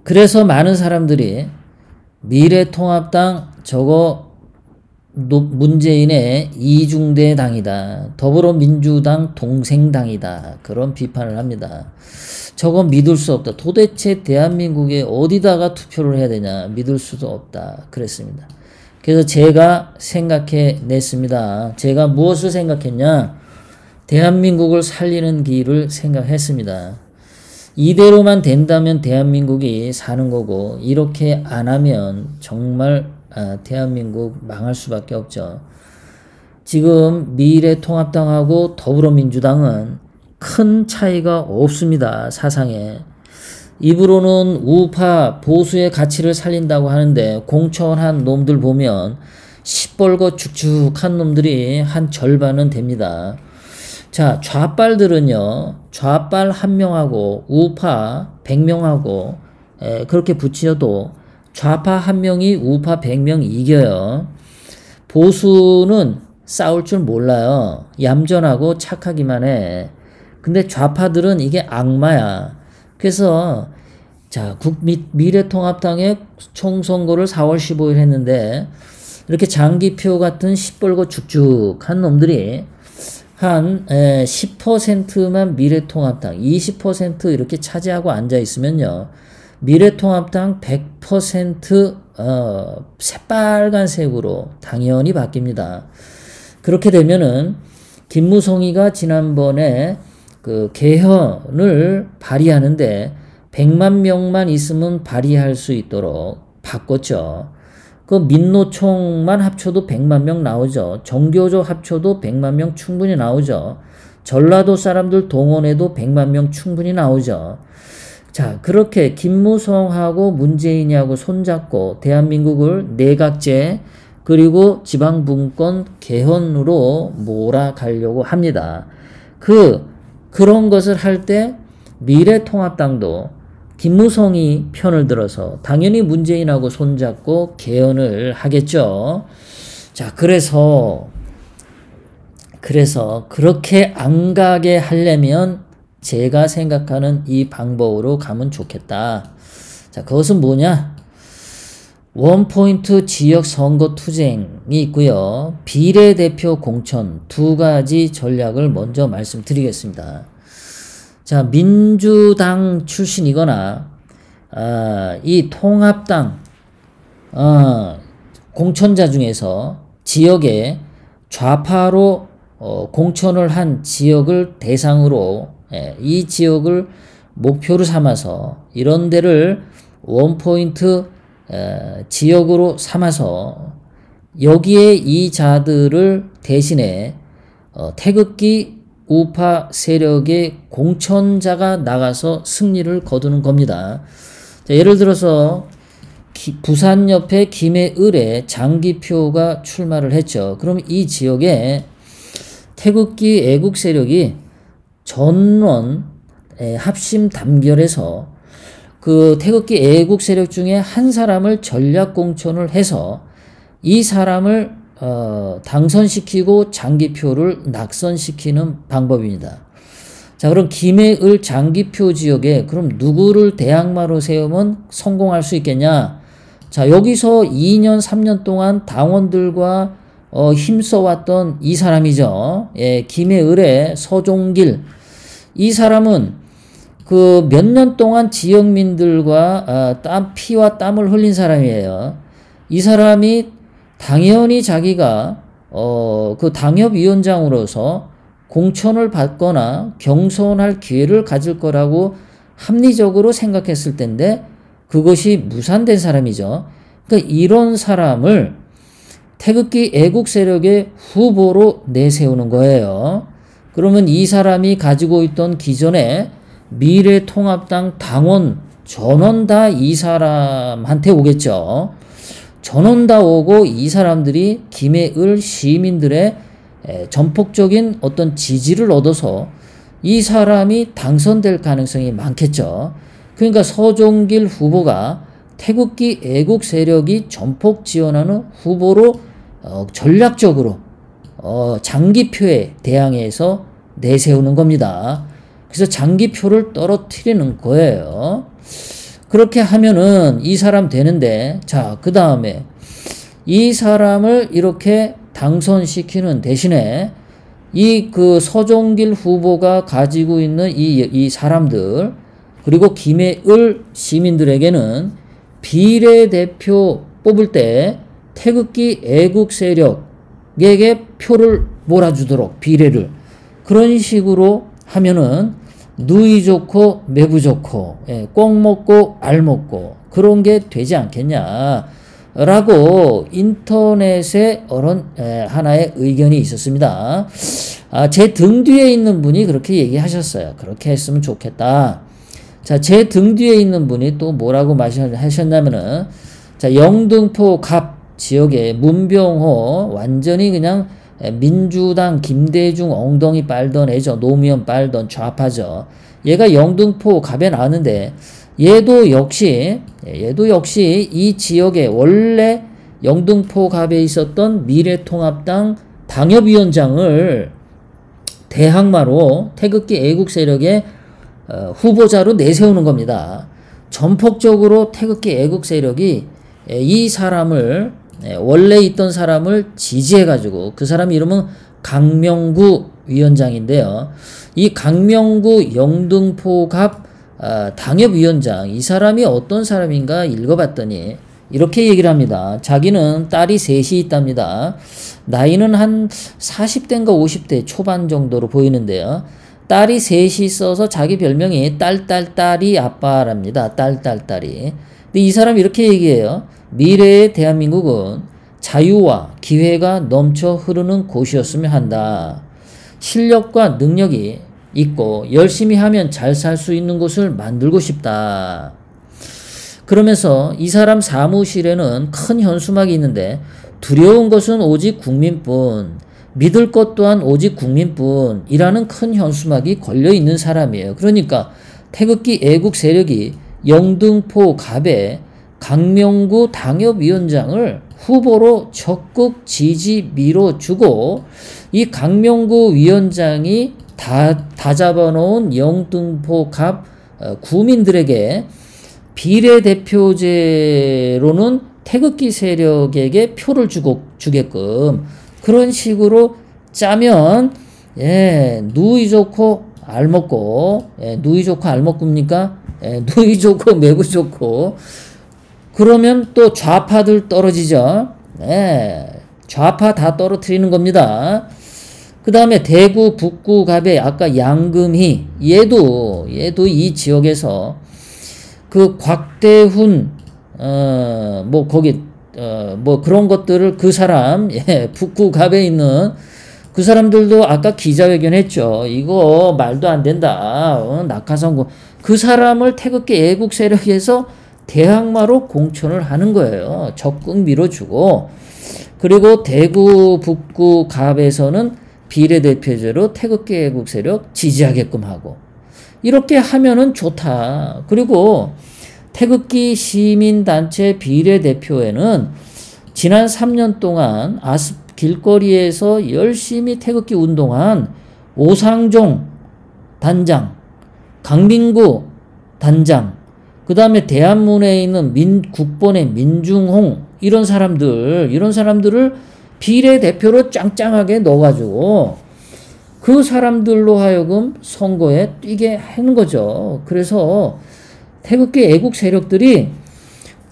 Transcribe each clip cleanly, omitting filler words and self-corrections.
그래서 많은 사람들이 미래통합당 저거 문재인의 이중대 당이다. 더불어민주당 동생당이다. 그런 비판을 합니다. 저거 믿을 수 없다. 도대체 대한민국에 어디다가 투표를 해야 되냐. 믿을 수도 없다. 그랬습니다. 그래서 제가 생각해 냈습니다. 제가 무엇을 생각했냐. 대한민국을 살리는 길을 생각했습니다. 이대로만 된다면 대한민국이 사는 거고 이렇게 안 하면 정말 대한민국 망할 수밖에 없죠. 지금 미래통합당하고 더불어민주당은 큰 차이가 없습니다. 사상에. 입으로는 우파 보수의 가치를 살린다고 하는데 공천한 놈들 보면 시뻘겋 축축한 놈들이 한 절반은 됩니다. 자, 좌빨들은요. 좌빨 1명하고 우파 100명하고 그렇게 붙여도 좌파 1명이 우파 100명 이겨요. 보수는 싸울 줄 몰라요. 얌전하고 착하기만 해. 근데 좌파들은 이게 악마야. 그래서 자, 미래통합당의 총선거를 4월 15일 했는데 이렇게 장기표 같은 시뻘겋 축축한 놈들이 한 10%만 미래통합당, 20% 이렇게 차지하고 앉아 있으면요. 미래통합당 100% 새빨간색으로 당연히 바뀝니다. 그렇게 되면은 김무성이가 지난번에 그 개헌을 발의하는데 100만 명만 있으면 발의할 수 있도록 바꿨죠. 그 민노총만 합쳐도 100만 명 나오죠. 정교조 합쳐도 100만 명 충분히 나오죠. 전라도 사람들 동원해도 100만 명 충분히 나오죠. 자, 그렇게 김무성하고 문재인이하고 손잡고 대한민국을 내각제 그리고 지방분권 개헌으로 몰아가려고 합니다. 그런 것을 할 때 미래통합당도 김무성이 편을 들어서 당연히 문재인하고 손잡고 개헌을 하겠죠. 자, 그래서 그렇게 안 가게 하려면 제가 생각하는 이 방법으로 가면 좋겠다. 자, 그것은 뭐냐? 원포인트 지역 선거 투쟁이 있고요. 비례대표 공천 두 가지 전략을 먼저 말씀드리겠습니다. 자, 민주당 출신이거나 이 통합당 공천자 중에서 지역에 좌파로 공천을 한 지역을 대상으로 이 지역을 목표로 삼아서 이런 데를 원포인트 지역으로 삼아서 여기에 이 자들을 대신에 태극기 우파 세력의 공천자가 나가서 승리를 거두는 겁니다. 자, 예를 들어서 부산 옆에 김해을에 장기표가 출마를 했죠. 그럼 이 지역에 태극기 애국 세력이 전원 합심 단결해서 그 태극기 애국 세력 중에 한 사람을 전략 공천을 해서 이 사람을 당선시키고 장기표를 낙선시키는 방법입니다. 자, 그럼 김해을 장기표 지역에 그럼 누구를 대항마로 세우면 성공할 수 있겠냐? 자, 여기서 2년, 3년 동안 당원들과 힘써왔던 이 사람이죠. 예, 김해을의 서종길. 이 사람은 그 몇 년 동안 지역민들과 피와 땀을 흘린 사람이에요. 이 사람이 당연히 자기가 그 당협위원장으로서 공천을 받거나 경선할 기회를 가질 거라고 합리적으로 생각했을 텐데 그것이 무산된 사람이죠. 그러니까 이런 사람을 태극기 애국 세력의 후보로 내세우는 거예요. 그러면 이 사람이 가지고 있던 기존의 미래통합당 당원 전원 다 이 사람한테 오겠죠. 전원 다 오고 이 사람들이 김해을 시민들의 전폭적인 어떤 지지를 얻어서 이 사람이 당선될 가능성이 많겠죠. 그러니까 서종길 후보가 태극기 애국 세력이 전폭 지원하는 후보로 전략적으로 장기표에 대항해서 내세우는 겁니다. 그래서 장기표를 떨어뜨리는 거예요. 그렇게 하면은 이 사람 되는데, 자, 그 다음에 이 사람을 이렇게 당선시키는 대신에 이 그 서종길 후보가 가지고 있는 이 사람들, 그리고 김해을 시민들에게는 비례대표 뽑을 때 태극기 애국 세력에게 표를 몰아주도록 비례를 그런 식으로 하면은 누이 좋고 매부 좋고 꼭 먹고 알 먹고 그런 게 되지 않겠냐 라고 인터넷에 하나의 의견이 있었습니다. 제 등 뒤에 있는 분이 그렇게 얘기하셨어요. 그렇게 했으면 좋겠다. 자, 제 등 뒤에 있는 분이 또 뭐라고 하셨냐면은, 자, 영등포 갑 지역에 문병호 완전히 그냥 민주당 김대중 엉덩이 빨던 애죠. 노무현 빨던 좌파죠. 얘가 영등포 갑에 나왔는데 얘도 역시 이 지역에 원래 영등포 갑에 있었던 미래통합당 당협위원장을 대항마로 태극기 애국 세력의 후보자로 내세우는 겁니다. 전폭적으로 태극기 애국 세력이 이 사람을 원래 있던 사람을 지지해가지고 그 사람 이름은 강명구 위원장인데요. 이 강명구 영등포갑 당협위원장 이 사람이 어떤 사람인가 읽어봤더니 이렇게 얘기를 합니다. 자기는 딸이 셋이 있답니다. 나이는 한 40대인가 50대 초반 정도로 보이는데요. 딸이 셋이 있어서 자기 별명이 딸딸딸이 아빠랍니다. 딸딸딸이. 근데 이 사람이 이렇게 얘기해요. 미래의 대한민국은 자유와 기회가 넘쳐 흐르는 곳이었으면 한다. 실력과 능력이 있고 열심히 하면 잘 살 수 있는 곳을 만들고 싶다. 그러면서 이 사람 사무실에는 큰 현수막이 있는데 두려운 것은 오직 국민뿐, 믿을 것 또한 오직 국민뿐이라는 큰 현수막이 걸려있는 사람이에요. 그러니까 태극기 애국 세력이 영등포 갑에 강명구 당협위원장을 후보로 적극 지지 밀어주고 이 강명구 위원장이 다 잡아놓은 영등포 갑 구민들에게 비례대표제로는 태극기 세력에게 표를 주게끔 그런 식으로 짜면 누이 좋고 알 먹고 누이 좋고 알 먹고입니까? 누이 좋고 매부 좋고 그러면 또 좌파들 떨어지죠. 좌파 다 떨어뜨리는 겁니다. 그 다음에 대구 북구 갑에 아까 양금희 얘도 이 지역에서 그 곽대훈 뭐 거기 뭐 그런 것들을 그 사람 북구 갑에 있는 그 사람들도 아까 기자회견 했죠. 이거 말도 안 된다. 낙하산군 그 사람을 태극기 애국 세력에서 대항마로 공천을 하는 거예요. 적극 밀어주고 그리고 대구 북구 갑에서는 비례대표제로 태극기 애국 세력 지지하게끔 하고 이렇게 하면은 좋다. 그리고 태극기 시민단체 비례대표에는 지난 3년 동안 길거리에서 열심히 태극기 운동한 오상종 단장, 강민구 단장, 그 다음에 대한문에 있는 국본의 민중홍 이런 사람들을 비례대표로 짱짱하게 넣어가지고 그 사람들로 하여금 선거에 뛰게 하는 거죠. 그래서 태극기 애국 세력들이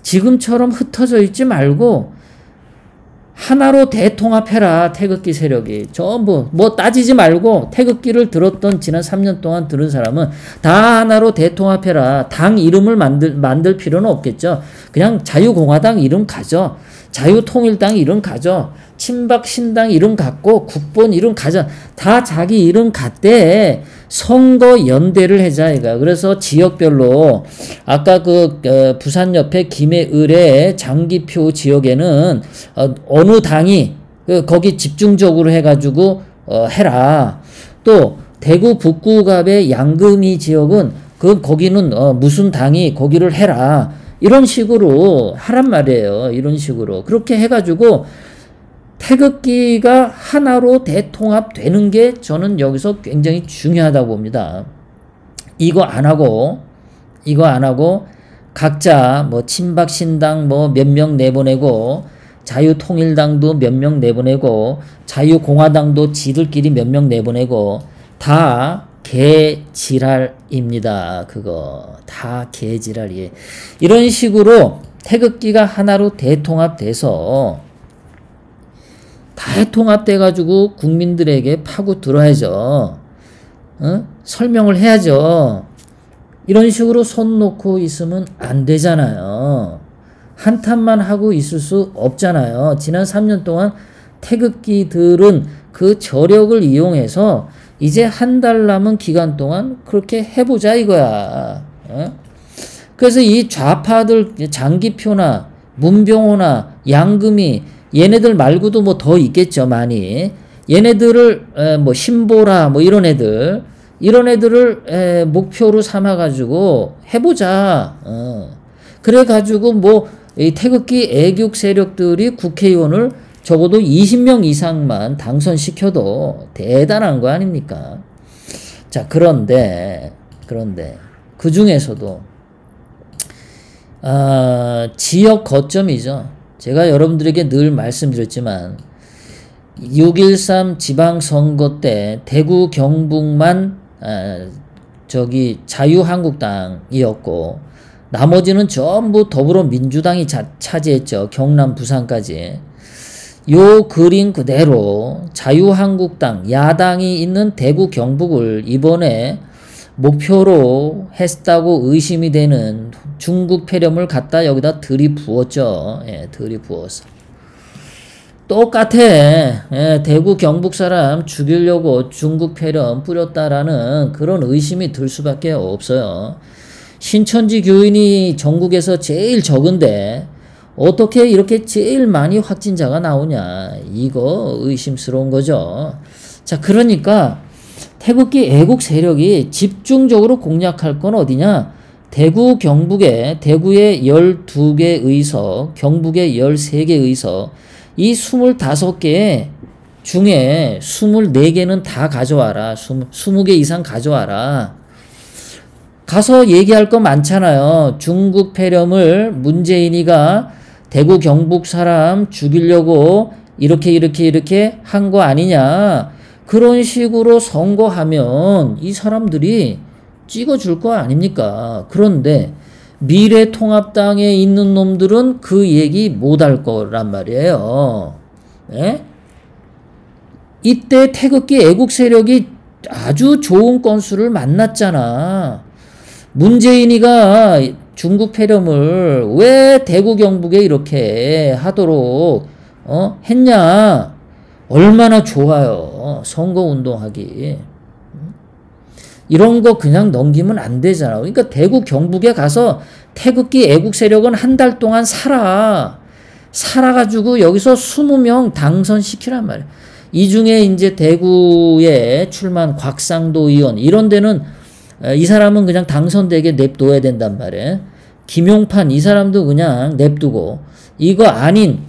지금처럼 흩어져 있지 말고 하나로 대통합해라. 태극기 세력이 전부 뭐 따지지 말고 태극기를 들었던 지난 3년 동안 들은 사람은 다 하나로 대통합해라. 당 이름을 만들 필요는 없겠죠. 그냥 자유공화당 이름 가져. 자유통일당 이름 가져. 친박신당 이름 갖고 국본 이름 가져. 다 자기 이름 갖대 선거 연대를 하자 이가. 그래서 지역별로 아까 부산 옆에 김해을의 장기표 지역에는 어느 당이 거기 집중적으로 해가지고 해라. 또 대구 북구갑의 양금희 지역은 거기는 무슨 당이 거기를 해라. 이런 식으로 하란 말이에요. 이런 식으로 그렇게 해가지고 태극기가 하나로 대통합되는 게 저는 여기서 굉장히 중요하다고 봅니다. 이거 안 하고 각자 뭐 친박신당 뭐 몇 명 내보내고 자유통일당도 몇 명 내보내고 자유공화당도 지들끼리 몇 명 내보내고 다 개지랄입니다. 그거 다 개지랄이에요. 이런 식으로 태극기가 하나로 대통합돼서 대통합돼 가지고 국민들에게 파고 들어야죠. 설명을 해야죠. 이런 식으로 손 놓고 있으면 안 되잖아요. 한탄만 하고 있을 수 없잖아요. 지난 3년 동안 태극기들은 그 저력을 이용해서 이제 한 달 남은 기간 동안 그렇게 해보자 이거야. 그래서 이 좌파들 장기표나 문병호나 양금이 얘네들 말고도 뭐 더 있겠죠 많이. 얘네들을 뭐 신보라 뭐 이런 애들을 목표로 삼아가지고 해보자. 그래가지고 뭐 이 태극기 애국 세력들이 국회의원을 적어도 20명 이상만 당선시켜도 대단한 거 아닙니까? 자, 그런데 그 중에서도 지역 거점이죠. 제가 여러분들에게 늘 말씀드렸지만 6.13 지방선거 때 대구 경북만 자유한국당이었고 나머지는 전부 더불어민주당이 차지했죠. 경남 부산까지. 요 그림 그대로 자유한국당 야당이 있는 대구 경북을 이번에 목표로 했다고 의심이 되는 중국 폐렴을 갖다 여기다 들이부었죠. 들이부어서. 똑같아. 대구 경북 사람 죽이려고 중국 폐렴 뿌렸다라는 그런 의심이 들 수밖에 없어요. 신천지 교인이 전국에서 제일 적은데 어떻게 이렇게 제일 많이 확진자가 나오냐. 이거 의심스러운 거죠. 자, 그러니까 태극기 애국 세력이 집중적으로 공략할 건 어디냐. 대구 경북에 대구에 12개 의석, 경북에 13개 의석, 이 25개 중에 24개는 다 가져와라. 20개 이상 가져와라. 가서 얘기할 거 많잖아요. 중국 폐렴을 문재인이가 대구 경북 사람 죽이려고 이렇게 한 거 아니냐. 그런 식으로 선거하면 이 사람들이 찍어줄 거 아닙니까? 그런데 미래통합당에 있는 놈들은 그 얘기 못할 거란 말이에요. 네? 이때 태극기 애국 세력이 아주 좋은 건수를 만났잖아. 문재인이가 중국 폐렴을 왜 대구 경북에 이렇게 하도록 했냐. 얼마나 좋아요. 선거운동하기. 이런 거 그냥 넘기면 안 되잖아. 그러니까 대구 경북에 가서 태극기 애국 세력은 한 달 동안 살아가지고 여기서 20명 당선시키란 말이야. 이 중에 이제 대구에 출마한 곽상도 의원 이런 데는 이 사람은 그냥 당선되게 냅둬야 된단 말이에요. 김용판 이 사람도 그냥 냅두고 이거 아닌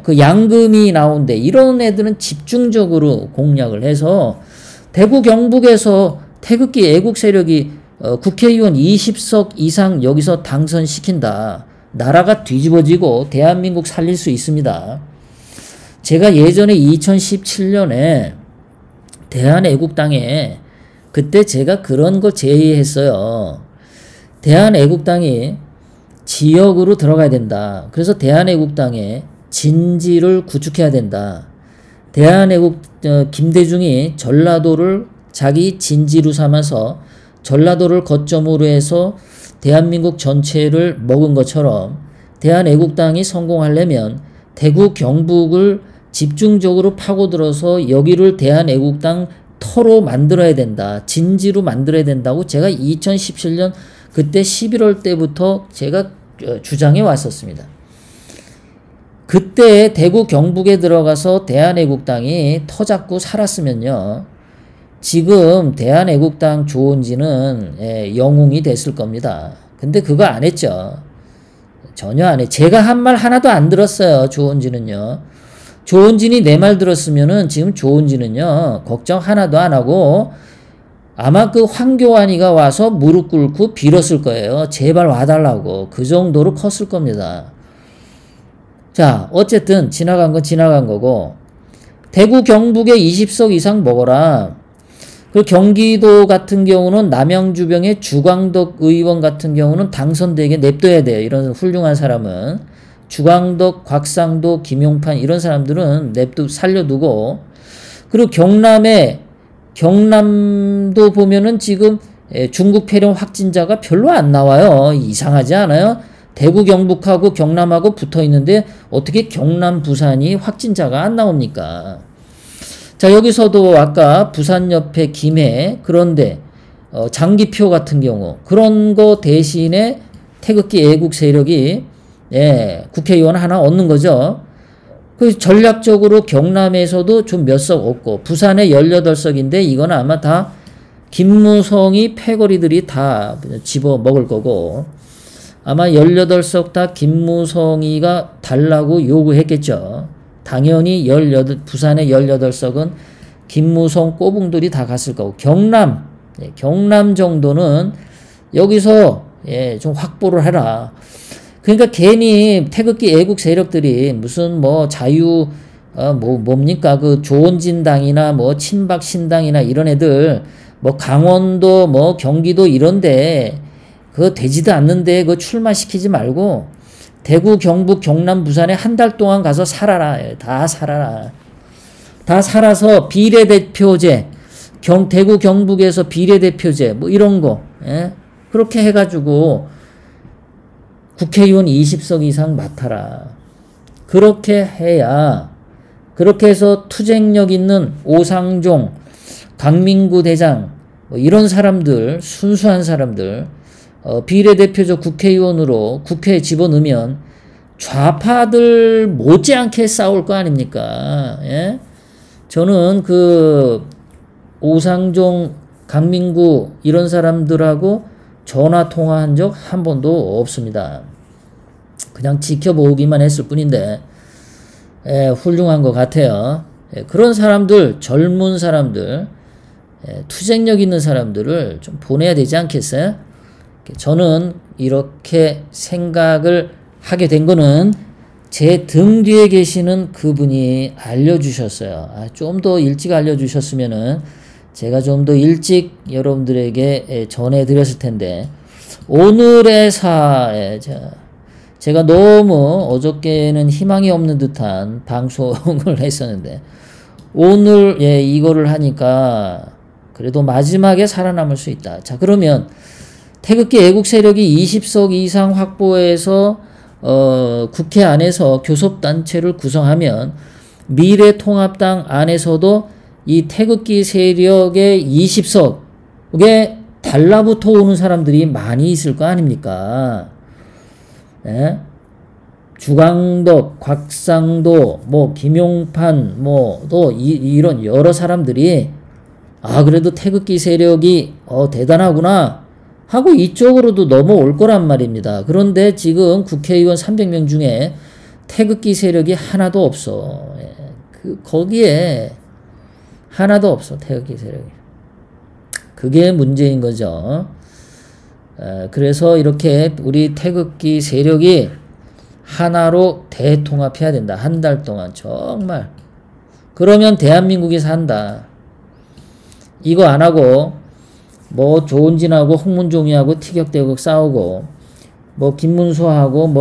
그 양금이 나온데 이런 애들은 집중적으로 공략을 해서 대구 경북에서 태극기 애국 세력이 국회의원 20석 이상 여기서 당선시킨다. 나라가 뒤집어지고 대한민국 살릴 수 있습니다. 제가 예전에 2017년에 대한애국당에 그때 제가 그런 거 제의했어요. 대한애국당이 지역으로 들어가야 된다. 그래서 대한애국당에 진지를 구축해야 된다. 김대중이 전라도를 자기 진지로 삼아서 전라도를 거점으로 해서 대한민국 전체를 먹은 것처럼 대한애국당이 성공하려면 대구 경북을 집중적으로 파고들어서 여기를 대한애국당 터로 만들어야 된다. 진지로 만들어야 된다고 제가 2017년 그때 11월 때부터 제가 주장해 왔었습니다. 그때 대구 경북에 들어가서 대한애국당이 터잡고 살았으면요. 지금 대한애국당 조은진은 영웅이 됐을 겁니다. 근데 그거 안 했죠. 전혀 안 해. 제가 한 말 하나도 안 들었어요. 조은진은요. 조은진이 내 말 들었으면은 지금 조은진은요. 걱정 하나도 안 하고 아마 그 황교안이가 와서 무릎 꿇고 빌었을 거예요. 제발 와달라고. 그 정도로 컸을 겁니다. 자, 어쨌든 지나간 건 지나간 거고, 대구 경북에 20석 이상 먹어라. 그 경기도 같은 경우는 남양주병의 주광덕 의원 같은 경우는 당선되게 냅둬야 돼요. 이런 훌륭한 사람은. 주광덕, 곽상도, 김용판 이런 사람들은 살려두고, 그리고 경남도 보면은 지금 중국 폐렴 확진자가 별로 안 나와요. 이상하지 않아요? 대구 경북하고 경남하고 붙어 있는데 어떻게 경남 부산이 확진자가 안 나옵니까? 자, 여기서도 아까 부산 옆에 김해, 그런데 장기표 같은 경우 그런 거 대신에 태극기 애국 세력이 국회의원 하나 얻는 거죠. 그 전략적으로 경남에서도 좀 몇 석 얻고, 부산에 18석인데 이건 아마 다 김무성이 패거리들이 다 집어 먹을 거고, 아마 18석 다 김무성이가 달라고 요구했겠죠. 당연히 부산의 18석은 김무성 꼬붕들이 다 갔을 거고, 경남 정도는 여기서 좀 확보를 해라. 그러니까 괜히 태극기 애국 세력들이 무슨 뭐 뭡니까? 그 조원진당이나 뭐 친박신당이나 이런 애들, 뭐 강원도, 뭐 경기도 이런데, 그거 되지도 않는데 그거 출마시키지 말고, 대구, 경북, 경남, 부산에 한 달 동안 가서 살아라. 다 살아라. 다 살아서 비례대표제, 대구, 경북에서 비례대표제, 뭐 이런 거, 그렇게 해가지고, 국회의원 20석 이상 맡아라. 그렇게 해야, 그렇게 해서 투쟁력 있는 오상종, 강민구 대장, 뭐 이런 사람들, 순수한 사람들, 비례대표적 국회의원으로 국회에 집어넣으면 좌파들 못지않게 싸울 거 아닙니까? 예? 저는 그 오상종, 강민구 이런 사람들하고 전화 통화한 적 한 번도 없습니다. 그냥 지켜보기만 했을 뿐인데, 훌륭한 것 같아요. 그런 사람들, 젊은 사람들, 투쟁력 있는 사람들을 좀 보내야 되지 않겠어요? 저는 이렇게 생각을 하게 된 거는 제 등 뒤에 계시는 그분이 알려주셨어요. 좀 더 일찍 알려주셨으면은 제가 좀 더 일찍 여러분들에게 전해드렸을 텐데, 오늘의 제가 너무 어저께는 희망이 없는 듯한 방송을 했었는데, 오늘 이거를 하니까 그래도 마지막에 살아남을 수 있다. 자, 그러면 태극기 애국 세력이 20석 이상 확보해서 국회 안에서 교섭단체를 구성하면 미래통합당 안에서도 이 태극기 세력의 20석에 달라붙어 오는 사람들이 많이 있을 거 아닙니까? 네? 주광덕, 곽상도, 뭐 김용판, 뭐 또 이런 여러 사람들이 그래도 태극기 세력이 대단하구나 하고 이쪽으로도 넘어올 거란 말입니다. 그런데 지금 국회의원 300명 중에 태극기 세력이 하나도 없어. 거기에 하나도 없어, 태극기 세력이. 그게 문제인 거죠. 그래서 이렇게 우리 태극기 세력이 하나로 대통합해야 된다. 한 달 동안 정말. 그러면 대한민국이 산다. 이거 안 하고 뭐 조은진하고 홍문종이하고 티격태격 싸우고, 뭐 김문수하고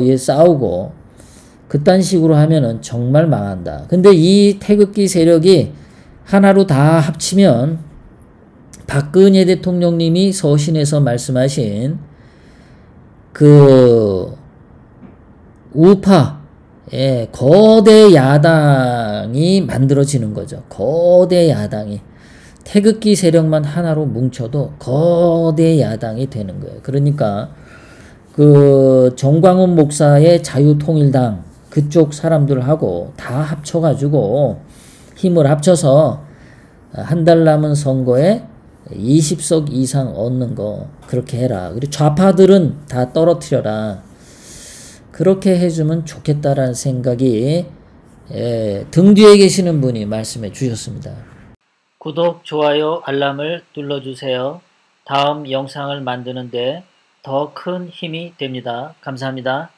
얘 싸우고, 그딴 식으로 하면은 정말 망한다. 근데 이 태극기 세력이 하나로 다 합치면 박근혜 대통령님이 서신에서 말씀하신 그 우파, 거대 야당이 만들어지는 거죠. 거대 야당이. 태극기 세력만 하나로 뭉쳐도 거대 야당이 되는 거예요. 그러니까 그 정광훈 목사의 자유통일당 그쪽 사람들하고 다 합쳐가지고 힘을 합쳐서 한 달 남은 선거에 20석 이상 얻는 거 그렇게 해라. 그리고 좌파들은 다 떨어뜨려라. 그렇게 해주면 좋겠다라는 생각이 등 뒤에 계시는 분이 말씀해 주셨습니다. 구독, 좋아요, 알람을 눌러주세요. 다음 영상을 만드는데 더 큰 힘이 됩니다. 감사합니다.